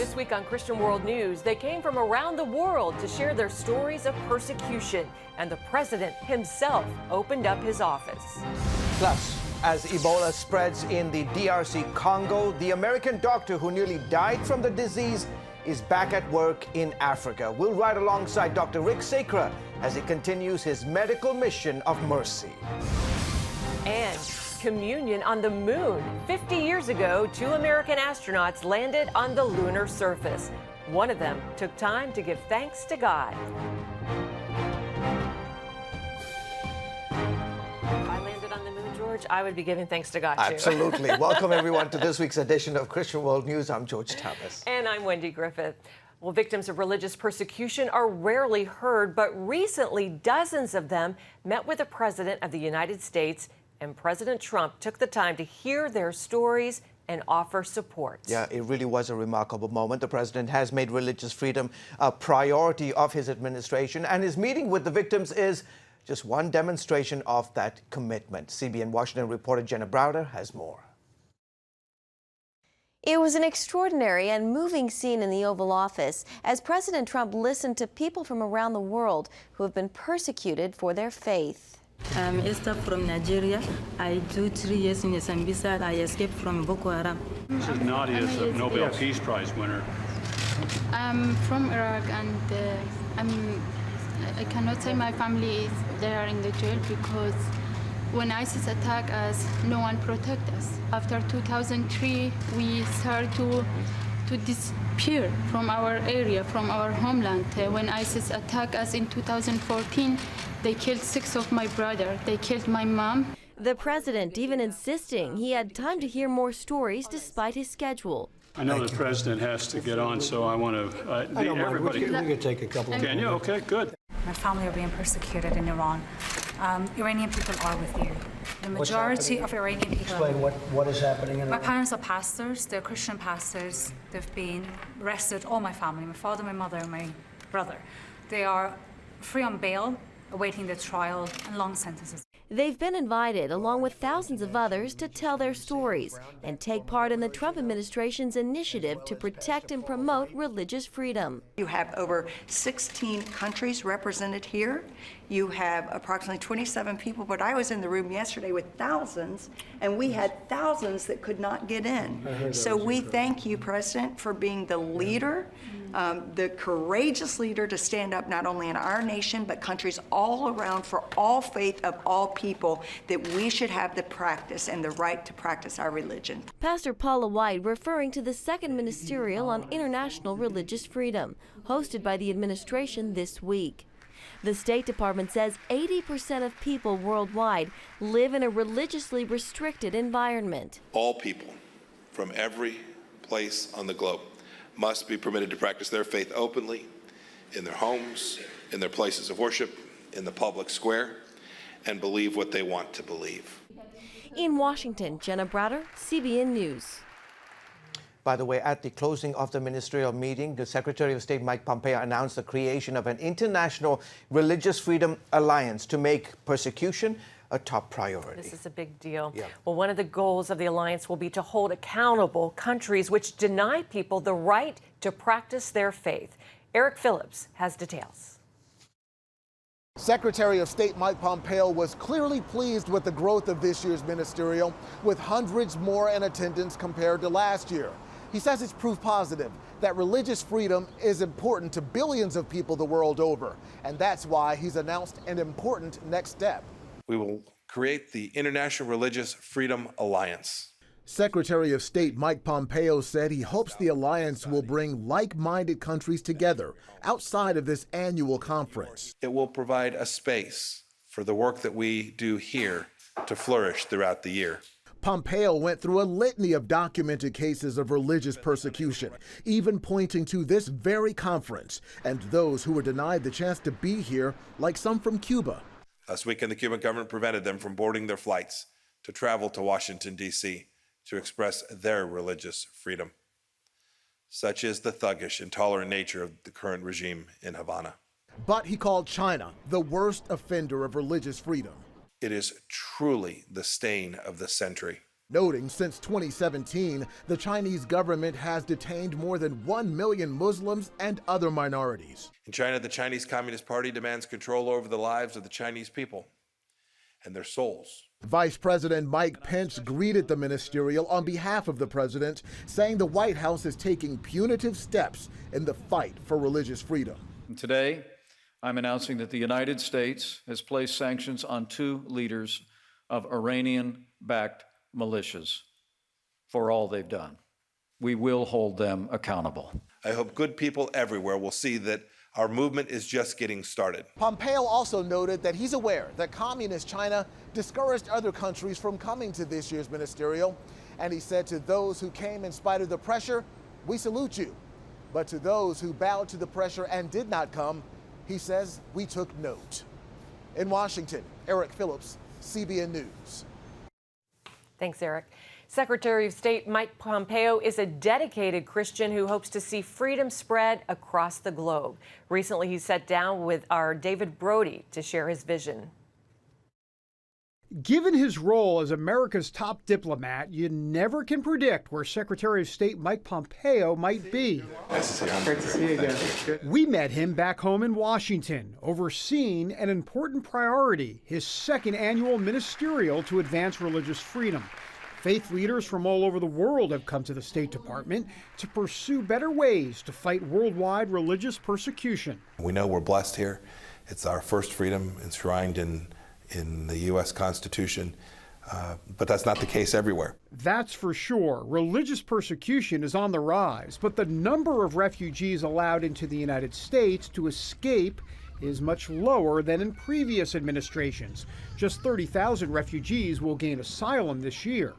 This week on Christian World News, they came from around the world to share their stories of persecution, and the president himself opened up his office. Plus, as Ebola spreads in the DRC Congo, the American doctor who nearly died from the disease is back at work in Africa. We'll ride alongside Dr. Rick Sacra as he continues his medical mission of mercy. And communion on the moon. 50 years ago, 2 American astronauts landed on the lunar surface. One of them took time to give thanks to God. If I landed on the moon, George, I would be giving thanks to God, too. Absolutely. Welcome, everyone, to this week's edition of Christian World News. I'm George Thomas. And I'm Wendy Griffith. Well, victims of religious persecution are rarely heard, but recently dozens of them met with the President of the United States, and President Trump took the time to hear their stories and offer support. Yeah, it really was a remarkable moment. The president has made religious freedom a priority of his administration, and his meeting with the victims is just one demonstration of that commitment. CBN Washington reporter Jenna Browder has more. It was an extraordinary and moving scene in the Oval Office as President Trump listened to people from around the world who have been persecuted for their faith. I'm Esther from Nigeria. I do 3 years in the Sambisa. I escaped from Boko Haram. This is Nadia, is a Nobel Peace Prize winner. I'm from Iraq, and I cannot say my family is there in the jail because when ISIS attacked us, no one protected us. After 2003, we started to disappear from our area, from our homeland. When ISIS attacked us in 2014, they killed 6 of my brothers. They killed my mom. The president even insisting he had time to hear more stories despite his schedule. I know the president has to get on, so I want to... everybody... We can take a couple of minutes. Can you? Okay, good. My family are being persecuted in Iran. Iranian people are with you. The majority of Iranian people... Explain what is happening in Iran. My parents are pastors. They're Christian pastors. They've been arrested, all my family, my father, my mother, and my brother. They are free on bail, awaiting their trial and long sentences. They've been invited, along with thousands of others, to tell their stories and take part in the Trump administration's initiative to protect and promote religious freedom. You have over 16 countries represented here. You have approximately 27 people, but I was in the room yesterday with thousands, and we had thousands that could not get in. So we thank you, President, for being the leader, the courageous leader to stand up not only in our nation, but countries all around for all faith of all people, that we should have the practice and the right to practice our religion. Pastor Paula White referring to the second ministerial on international religious freedom, hosted by the administration this week. The State Department says 80% of people worldwide live in a religiously restricted environment. All people from every place on the globe must be permitted to practice their faith openly in their homes, in their places of worship, in the public square, and believe what they want to believe. In Washington, Jenna Browder, CBN News. By the way, at the closing of the ministerial meeting, the Secretary of State Mike Pompeo announced the creation of an international religious freedom alliance to make persecution a top priority. This is a big deal. Yeah. Well, one of the goals of the alliance will be to hold accountable countries which deny people the right to practice their faith. Eric Phillips has details. Secretary of State Mike Pompeo was clearly pleased with the growth of this year's ministerial, with hundreds more in attendance compared to last year. He says it's proof positive that religious freedom is important to billions of people the world over, and that's why he's announced an important next step. We will create the International Religious Freedom Alliance. Secretary of State Mike Pompeo said he hopes the alliance will bring like-minded countries together outside of this annual conference. It will provide a space for the work that we do here to flourish throughout the year. Pompeo went through a litany of documented cases of religious persecution, even pointing to this very conference and those who were denied the chance to be here, like some from Cuba. Last weekend, the Cuban government prevented them from boarding their flights to travel to Washington, D.C. to express their religious freedom. Such is the thuggish, intolerant nature of the current regime in Havana. But he called China the worst offender of religious freedom. It is truly the stain of the century. noting since 2017, the Chinese government has detained more than 1 million Muslims and other minorities. In China, the Chinese Communist Party demands control over the lives of the Chinese people and their souls. Vice President Mike Pence greeted the ministerial on behalf of the president, saying the White House is taking punitive steps in the fight for religious freedom. Today, I'm announcing that the United States has placed sanctions on 2 leaders of Iranian-backed militias for all they've done. We will hold them accountable. I hope good people everywhere will see that our movement is just getting started. Pompeo also noted that he's aware that communist China discouraged other countries from coming to this year's ministerial. And he said to those who came in spite of the pressure, we salute you. But to those who bowed to the pressure and did not come, he says, we took note. In Washington, Eric Phillips, CBN News. Thanks, Eric. Secretary of State Mike Pompeo is a dedicated Christian who hopes to see freedom spread across the globe. Recently, he sat down with our David Brody to share his vision. Given his role as America's top diplomat, you never can predict where Secretary of State Mike Pompeo might be. Nice to see you. Great to see you again. We met him back home in Washington, overseeing an important priority, his second annual ministerial to advance religious freedom. Faith leaders from all over the world have come to the State Department to pursue better ways to fight worldwide religious persecution. We know we're blessed here. It's our first freedom enshrined in the U.S. Constitution, but that's not the case everywhere. That's for sure. Religious persecution is on the rise, but the number of refugees allowed into the United States to escape is much lower than in previous administrations. Just 30,000 refugees will gain asylum this year.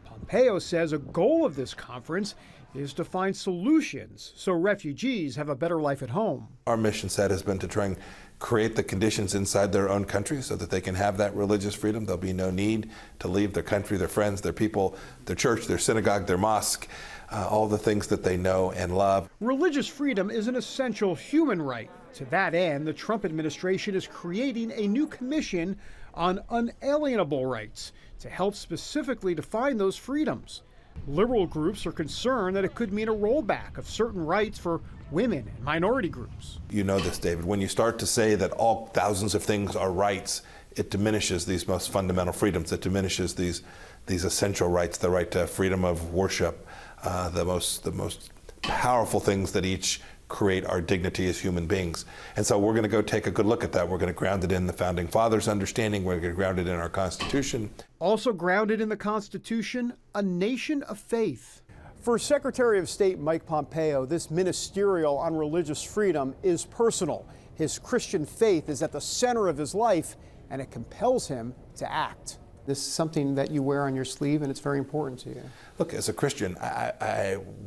Pompeo says a goal of this conference is to find solutions so refugees have a better life at home. Our mission set has been to try and create the conditions inside their own country so that they can have that religious freedom. There'll be no need to leave their country, their friends, their people, their church, their synagogue, their mosque, all the things that they know and love. Religious freedom is an essential human right. To that end, the Trump administration is creating a new commission on unalienable rights to help specifically define those freedoms. Liberal groups are concerned that it could mean a rollback of certain rights for women and minority groups. You know this, David. When you start to say that all thousands of things are rights, it diminishes these most fundamental freedoms. It diminishes these essential rights, the right to freedom of worship, the most powerful things that each create our dignity as human beings. And so we're going to go take a good look at that. We're going to ground it in the Founding Fathers' understanding. We're going to ground it in our Constitution. Also grounded in the Constitution, a nation of faith. For Secretary of State Mike Pompeo, this ministerial on religious freedom is personal. His Christian faith is at the center of his life, and it compels him to act. This is something that you wear on your sleeve, and it's very important to you. Look, as a Christian,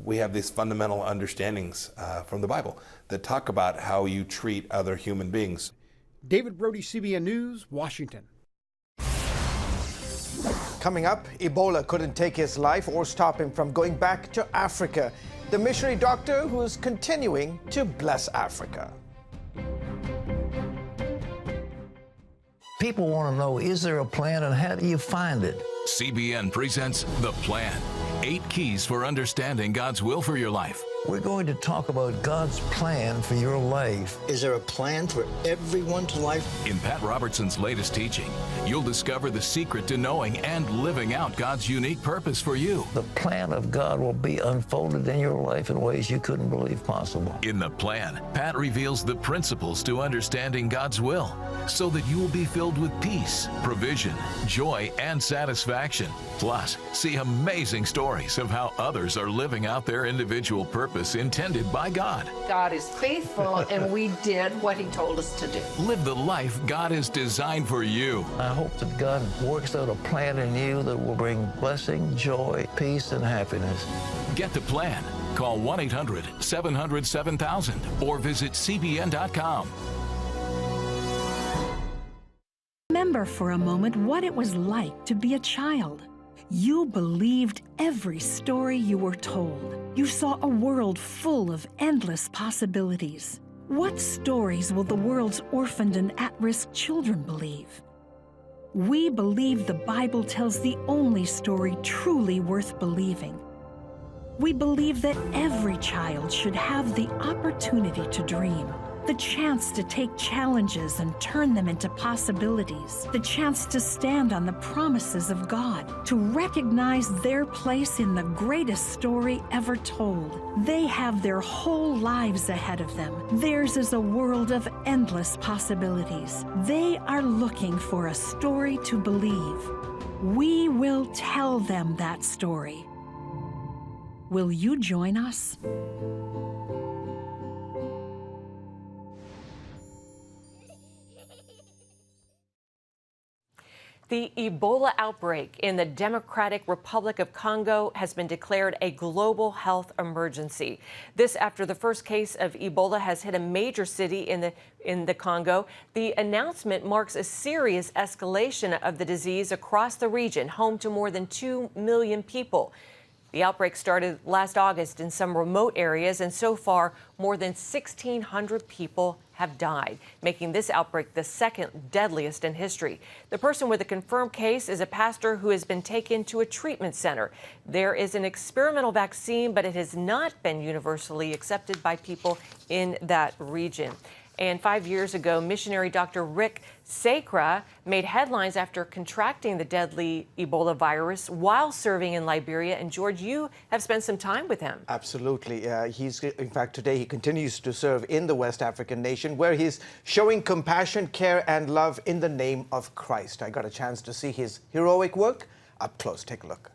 we have these fundamental understandings from the Bible that talk about how you treat other human beings. David Brody, CBN News, Washington. Coming up, Ebola couldn't take his life or stop him from going back to Africa. The missionary doctor who is continuing to bless Africa. People want to know, is there a plan and how do you find it? CBN presents The Plan. 8 keys for understanding God's will for your life. We're going to talk about God's plan for your life. Is there a plan for everyone's life? In Pat Robertson's latest teaching, you'll discover the secret to knowing and living out God's unique purpose for you. The plan of God will be unfolded in your life in ways you couldn't believe possible. In The Plan, Pat reveals the principles to understanding God's will so that you will be filled with peace, provision, joy, and satisfaction. Plus, see amazing stories of how others are living out their individual purpose intended by God. God is faithful, and we did what He told us to do. Live the life God has designed for you. I hope that God works out a plan in you that will bring blessing, joy, peace, and happiness. Get the plan. Call 1-800-700-7000 or visit cbn.com. Remember for a moment what it was like to be a child. You believed every story you were told. You saw a world full of endless possibilities. What stories will the world's orphaned and at-risk children believe? We believe the Bible tells the only story truly worth believing. We believe that every child should have the opportunity to dream, the chance to take challenges and turn them into possibilities, the chance to stand on the promises of God, to recognize their place in the greatest story ever told. They have their whole lives ahead of them. Theirs is a world of endless possibilities. They are looking for a story to believe. We will tell them that story. Will you join us? The Ebola outbreak in the Democratic Republic of Congo has been declared a global health emergency. This after the first case of Ebola has hit a major city in the Congo. The announcement marks a serious escalation of the disease across the region, home to more than 2 million people. The outbreak started last August in some remote areas, and so far, more than 1,600 people have died, making this outbreak the second deadliest in history. The person with a confirmed case is a pastor who has been taken to a treatment center. There is an experimental vaccine, but it has not been universally accepted by people in that region. And 5 years ago, missionary Dr. Rick Sacra made headlines after contracting the deadly Ebola virus while serving in Liberia. And George, you have spent some time with him. Absolutely. In fact, today he continues to serve in the West African nation, where he's showing compassion, care, and love in the name of Christ. I got a chance to see his heroic work up close. Take a look.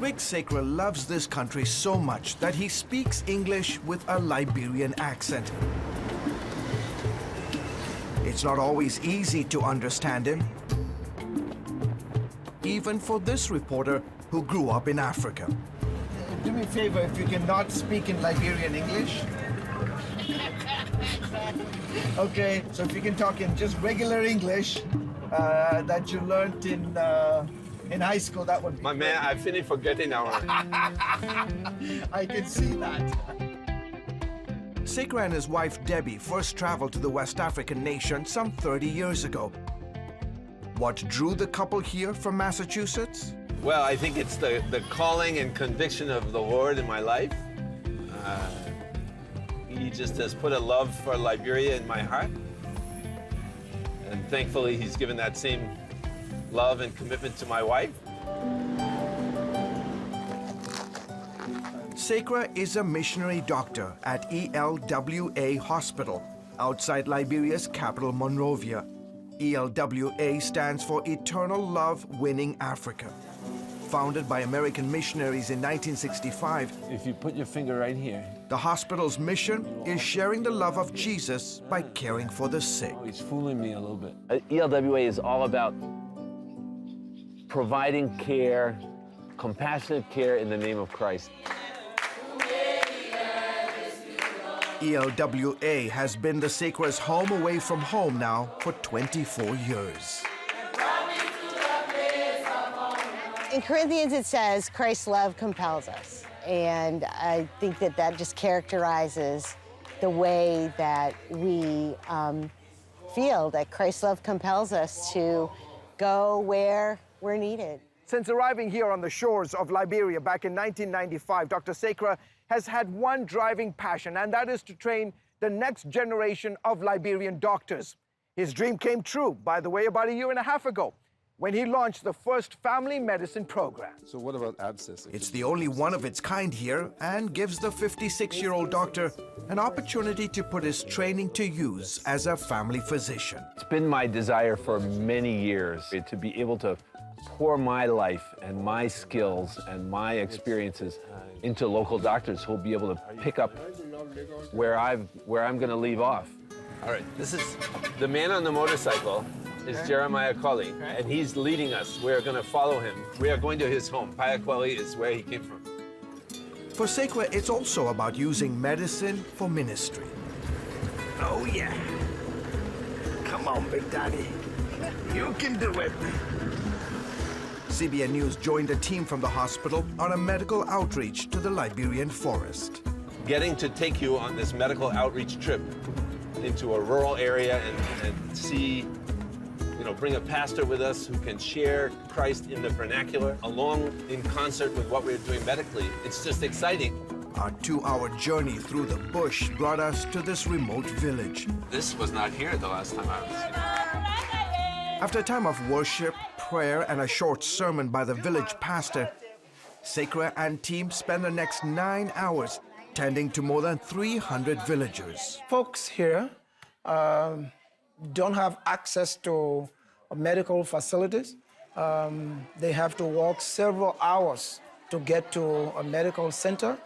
Rick Sacra loves this country so much that he speaks English with a Liberian accent. It's not always easy to understand him, even for this reporter who grew up in Africa. Do me a favor, if you cannot speak in Liberian English. Okay, so if you can talk in just regular English that you learned in high school, that would be My man, I finished forgetting now. I can see that. Sacra and his wife Debbie first traveled to the West African nation some 30 years ago. What drew the couple here from Massachusetts? Well, I think it's the calling and conviction of the Lord in my life. He just has put a love for Liberia in my heart. And thankfully, he's given that same love and commitment to my wife. Sacra is a missionary doctor at ELWA Hospital outside Liberia's capital, Monrovia. ELWA stands for Eternal Love Winning Africa. Founded by American missionaries in 1965, if you put your finger right here, the hospital's mission is sharing the love of Jesus by caring for the sick. Oh, he's fooling me a little bit. ELWA is all about providing care, compassionate care in the name of Christ. ELWA has been the Sacra's home away from home now for 24 years. In Corinthians it says, Christ's love compels us. And I think that that just characterizes the way that we feel that Christ's love compels us to go where we're needed. Since arriving here on the shores of Liberia back in 1995, Dr. Sacra has had one driving passion, and that is to train the next generation of Liberian doctors. His dream came true, by the way, about 1.5 years ago, when he launched the first family medicine program. So what about abscess? It's the only one of its kind here and gives the 56-year-old doctor an opportunity to put his training to use as a family physician. It's been my desire for many years to be able to pour my life and my skills and my experiences into local doctors who'll be able to pick up where I'm going to leave off. All right, this is the man on the motorcycle is Jeremiah Colley, and he's leading us. We're going to follow him. We are going to his home. Payakweli is where he came from. For Sacra, it's also about using medicine for ministry. Oh, yeah. Come on, Big Daddy. You can do it. CBN News joined a team from the hospital on a medical outreach to the Liberian forest. Getting to take you on this medical outreach trip into a rural area and see, bring a pastor with us who can share Christ in the vernacular, along in concert with what we're doing medically. It's just exciting. Our 2-hour journey through the bush brought us to this remote village. This was not here the last time I was here. After a time of worship, prayer, and a short sermon by the village pastor, Sacra and team spend the next 9 hours tending to more than 300 villagers. Folks here don't have access to medical facilities. They have to walk several hours to get to a medical center.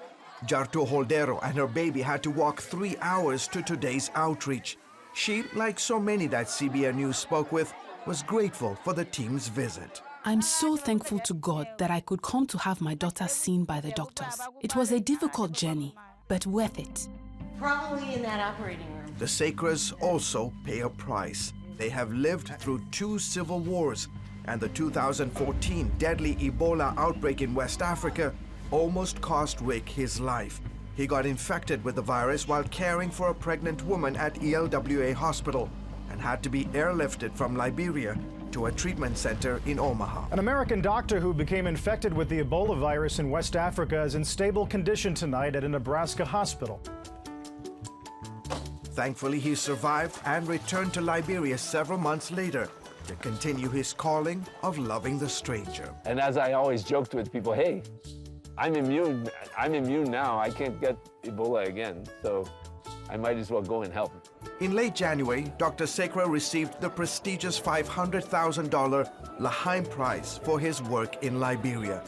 Jarto Holdero and her baby had to walk 3 hours to today's outreach. She, like so many that CBN News spoke with, was grateful for the team's visit. I'm so thankful to God that I could come to have my daughter seen by the doctors. It was a difficult journey, but worth it. Probably in that operating room. The Sacras also pay a price. They have lived through 2 civil wars, and the 2014 deadly Ebola outbreak in West Africa almost cost Rick his life. He got infected with the virus while caring for a pregnant woman at ELWA Hospital and had to be airlifted from Liberia to a treatment center in Omaha. An American doctor who became infected with the Ebola virus in West Africa is in stable condition tonight at a Nebraska hospital. Thankfully, he survived and returned to Liberia several months later to continue his calling of loving the stranger. And as I always joked with people, hey, I'm immune now. I can't get Ebola again, so I might as well go and help. In late January, Dr. Sacra received the prestigious $500,000 L'Chaim Prize for his work in Liberia.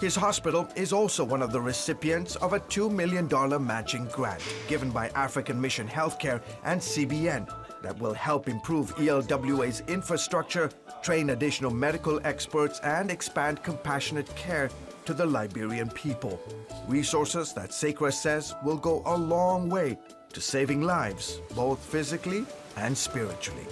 His hospital is also one of the recipients of a $2 million matching grant given by African Mission Healthcare and CBN that will help improve ELWA's infrastructure, train additional medical experts, and expand compassionate care to the Liberian people. Resources that Sacra says will go a long way to saving lives, both physically and spiritually.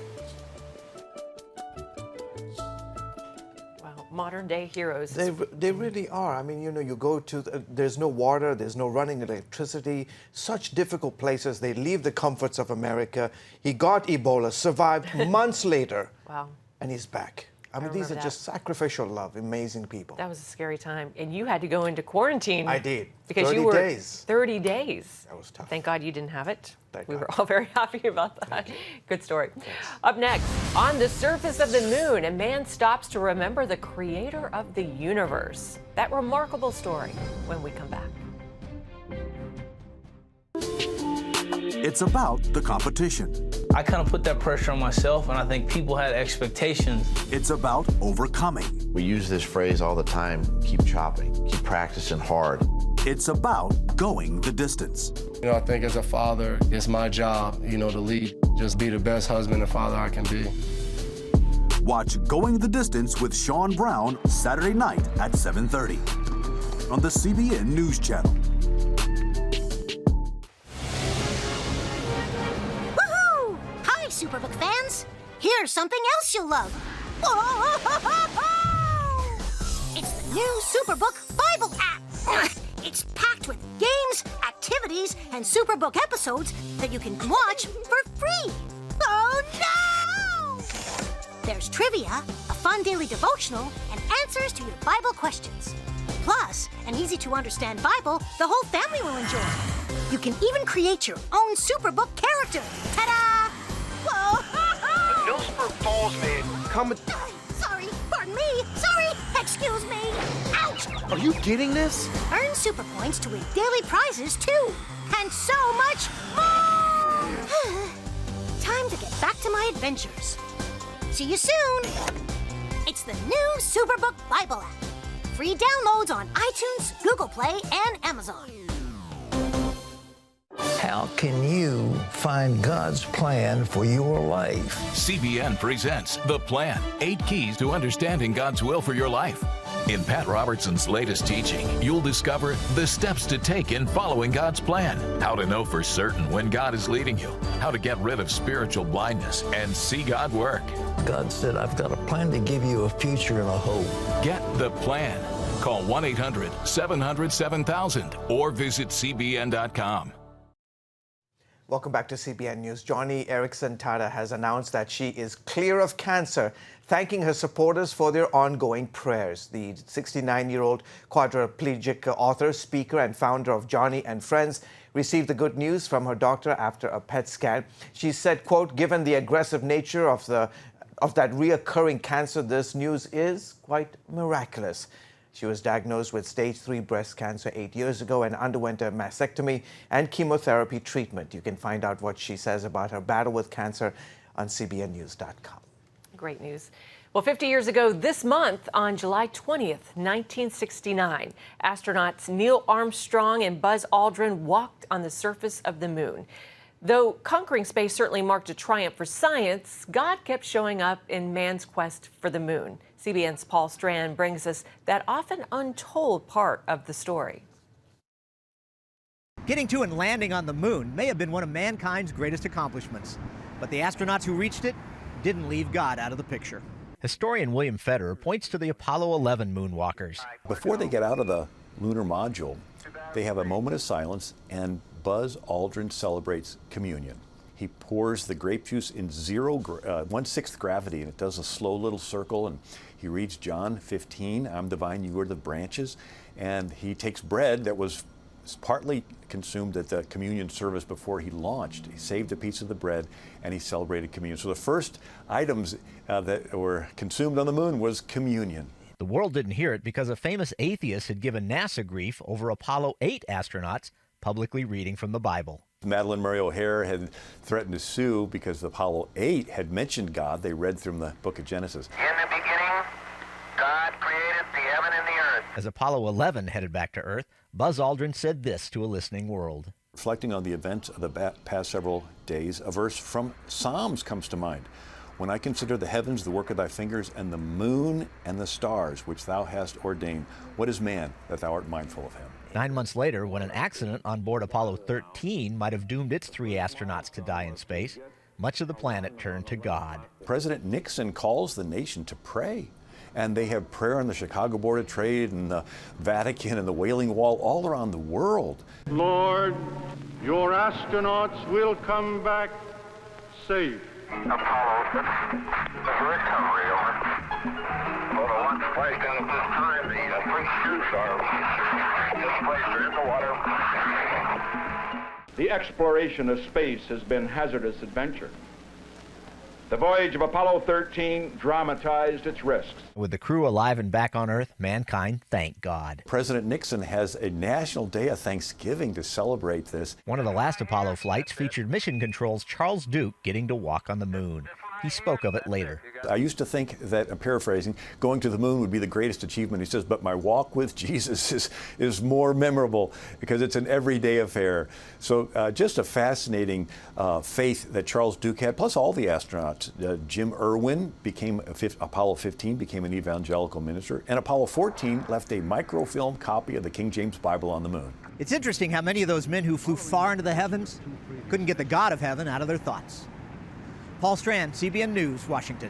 Modern day heroes. They really are. I mean, you go to, there's no water, there's no running electricity, such difficult places. They leave the comforts of America. He got Ebola, survived months later. Wow. And he's back. I mean, these are just sacrificial love, amazing people. That was a scary time. And you had to go into quarantine. I did. Because 30 you were days. 30 days. That was tough. Thank God you didn't have it. We were all very happy about that. Good story. Thanks. Up next, on the surface of the moon, a man stops to remember the creator of the universe. That remarkable story when we come back. It's about the competition. I kind of put that pressure on myself, and I think people had expectations. It's about overcoming. We use this phrase all the time, keep chopping, keep practicing hard. It's about going the distance. I think as a father, it's my job, to lead, just be the best husband and father I can be. Watch Going the Distance with Sean Brown Saturday night at 7:30 on the CBN News Channel. Woohoo! Hi, Superbook fans. Here's something else you'll love. Whoa! It's the new Superbook Bible app. It's packed with games, activities, and Superbook episodes that you can watch for free. Oh, no! There's trivia, a fun daily devotional, and answers to your Bible questions. Plus, an easy-to-understand Bible the whole family will enjoy. You can even create your own Superbook character. Ta-da! Whoa! No spur falls, man. Come. Sorry, pardon me. Sorry, excuse me. Ouch! Are you getting this? Earn super points to win daily prizes, too. And so much more! Time to get back to my adventures. See you soon. It's the new Superbook Bible app. Free downloads on iTunes, Google Play, and Amazon. How can you find God's plan for your life? CBN presents The Plan, 8 Keys to Understanding God's Will for Your Life. In Pat Robertson's latest teaching, you'll discover the steps to take in following God's plan, how to know for certain when God is leading you, how to get rid of spiritual blindness and see God work. God said, I've got a plan to give you a future and a hope. Get The Plan. Call 1-800-700-7000 or visit cbn.com. Welcome back to CBN News. Johnny Erickson Tata has announced that she is clear of cancer, thanking her supporters for their ongoing prayers. The 69-year-old quadriplegic author, speaker, and founder of Johnny and Friends received the good news from her doctor after a PET scan. She said, quote, "Given the aggressive nature of that reoccurring cancer, this news is quite miraculous." She was diagnosed with stage 3 breast cancer 8 years ago and underwent a mastectomy and chemotherapy treatment. You can find out what she says about her battle with cancer on cbnnews.com. Great news. Well, 50 years ago this month, on July 20th, 1969, astronauts Neil Armstrong and Buzz Aldrin walked on the surface of the moon. Though conquering space certainly marked a triumph for science, God kept showing up in man's quest for the moon. CBN's Paul Strand brings us that often untold part of the story. Getting to and landing on the moon may have been one of mankind's greatest accomplishments, but the astronauts who reached it didn't leave God out of the picture. Historian William Federer points to the Apollo 11 moonwalkers. Before they get out of the lunar module, they have a moment of silence, and Buzz Aldrin celebrates communion. He pours the grape juice in 1/6 gravity, and it does a slow little circle, and he reads John 15, "I'm the vine, you are the branches," and he takes bread that was partly consumed at the communion service before he launched. He saved a piece of the bread, and he celebrated communion. So the first items that were consumed on the moon was communion. The world didn't hear it because a famous atheist had given NASA grief over Apollo 8 astronauts publicly reading from the Bible. Madalyn Murray O'Hair had threatened to sue because Apollo 8 had mentioned God. They read from the book of Genesis. In the beginning, God created the heaven and the earth. As Apollo 11 headed back to Earth, Buzz Aldrin said this to a listening world. Reflecting on the events of the past several days, a verse from Psalms comes to mind. "When I consider the heavens, the work of thy fingers, and the moon and the stars, which thou hast ordained, what is man that thou art mindful of him?" 9 months later, when an accident on board Apollo 13 might have doomed its 3 astronauts to die in space, much of the planet turned to God. President Nixon calls the nation to pray. And they have prayer on the Chicago Board of Trade and the Vatican and the Wailing Wall all around the world. Lord, your astronauts will come back safe. Apollo, the recovery, over. For the one flight down at this time, the three chutes are displaced in the water. The exploration of space has been hazardous adventure. The voyage of Apollo 13 dramatized its risks. With the crew alive and back on Earth, mankind thanked God. President Nixon has a national day of Thanksgiving to celebrate this. One of the last Apollo flights featured Mission Control's Charles Duke getting to walk on the moon. He spoke of it later. I used to think that, I'm paraphrasing, going to the moon would be the greatest achievement. He says, but my walk with Jesus is more memorable because it's an everyday affair. So just a fascinating faith that Charles Duke had, plus all the astronauts. Jim Irwin became, Apollo 15 became an evangelical minister, and Apollo 14 left a microfilm copy of the King James Bible on the moon. It's interesting how many of those men who flew far into the heavens couldn't get the God of heaven out of their thoughts. Paul Strand, CBN News, Washington.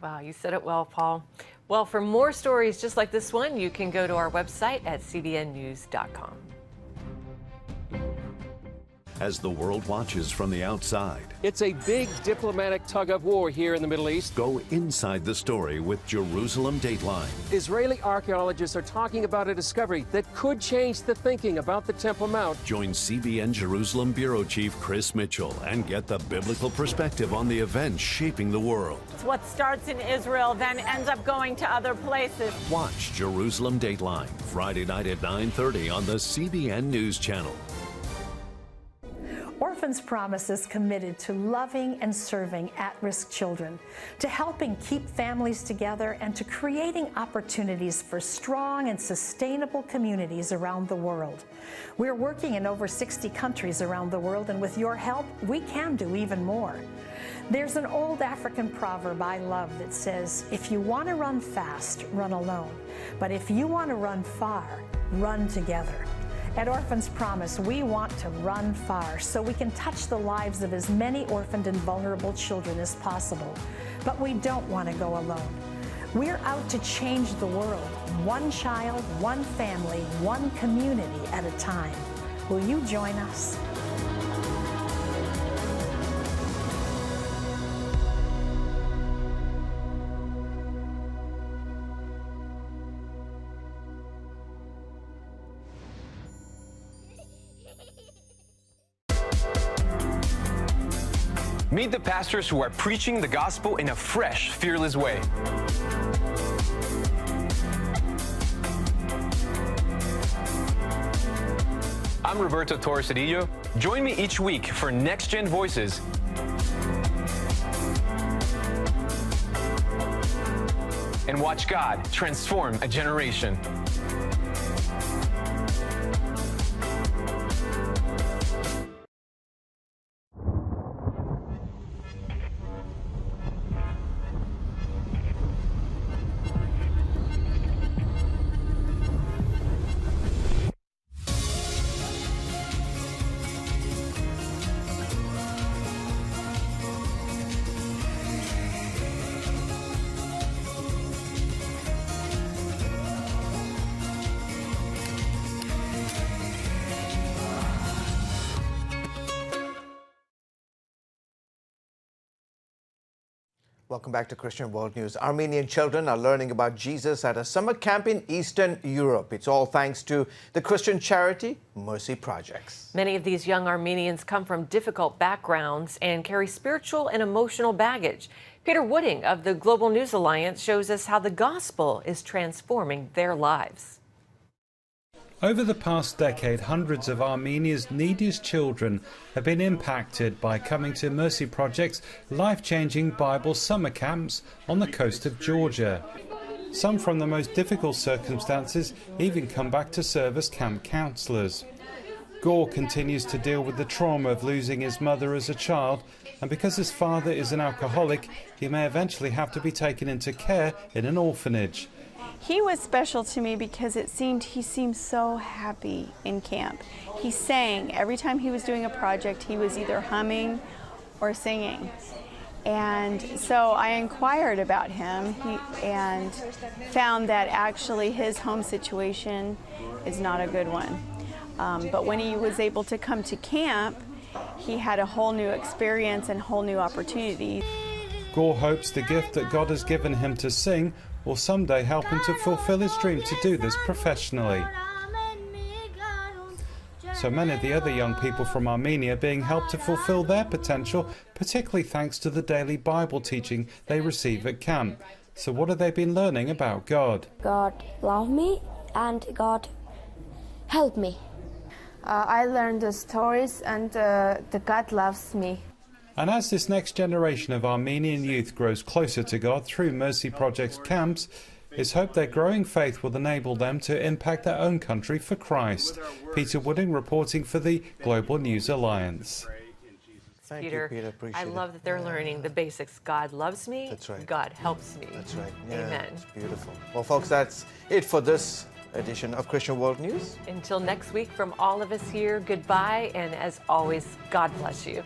Wow, you said it well, Paul. Well, for more stories just like this one, you can go to our website at cbnnews.com. As the world watches from the outside, it's a big diplomatic tug-of-war here in the Middle East. Go inside the story with Jerusalem Dateline. Israeli archaeologists are talking about a discovery that could change the thinking about the Temple Mount. Join CBN Jerusalem Bureau Chief Chris Mitchell and get the biblical perspective on the events shaping the world. It's what starts in Israel, then ends up going to other places. Watch Jerusalem Dateline, Friday night at 9:30 on the CBN News Channel. Orphans Promise is committed to loving and serving at-risk children, to helping keep families together, and to creating opportunities for strong and sustainable communities around the world. We're working in over 60 countries around the world, and with your help, we can do even more. There's an old African proverb I love that says, if you want to run fast, run alone. But if you want to run far, run together. At Orphans Promise, we want to run far so we can touch the lives of as many orphaned and vulnerable children as possible. But we don't want to go alone. We're out to change the world, one child, one family, one community at a time. Will you join us? Meet the pastors who are preaching the gospel in a fresh, fearless way. I'm Roberto Torresadillo. Join me each week for Next Gen Voices. And watch God transform a generation. Welcome back to Christian World News. Armenian children are learning about Jesus at a summer camp in Eastern Europe. It's all thanks to the Christian charity Mercy Projects. Many of these young Armenians come from difficult backgrounds and carry spiritual and emotional baggage. Peter Wooding of the Global News Alliance shows us how the gospel is transforming their lives. Over the past decade, hundreds of Armenia's neediest children have been impacted by coming to Mercy Project's life-changing Bible summer camps on the coast of Georgia. Some from the most difficult circumstances even come back to serve as camp counselors. Gore continues to deal with the trauma of losing his mother as a child, and because his father is an alcoholic, he may eventually have to be taken into care in an orphanage. He was special to me because he seemed so happy in camp. He sang. Every time he was doing a project, he was either humming or singing. And so I inquired about him and found that actually his home situation is not a good one. But when he was able to come to camp, he had a whole new experience and whole new opportunity. Gore hopes the gift that God has given him to sing will someday help him to fulfill his dream to do this professionally. So many of the other young people from Armenia are being helped to fulfill their potential, particularly thanks to the daily Bible teaching they receive at camp. So what have they been learning about God? God loved me and God helped me. I learned the stories and the God loves me. And as this next generation of Armenian youth grows closer to God through Mercy Project's camps, it's hoped their growing faith will enable them to impact their own country for Christ. Peter Wooding reporting for the Global News Alliance. Thank Peter, you, Peter. Appreciate I love that they're learning the basics. God loves me. That's right. God helps me. That's right. Yeah, Amen. it's beautiful. Well, folks, that's it for this edition of Christian World News. Until next week, from all of us here, goodbye, and as always, God bless you.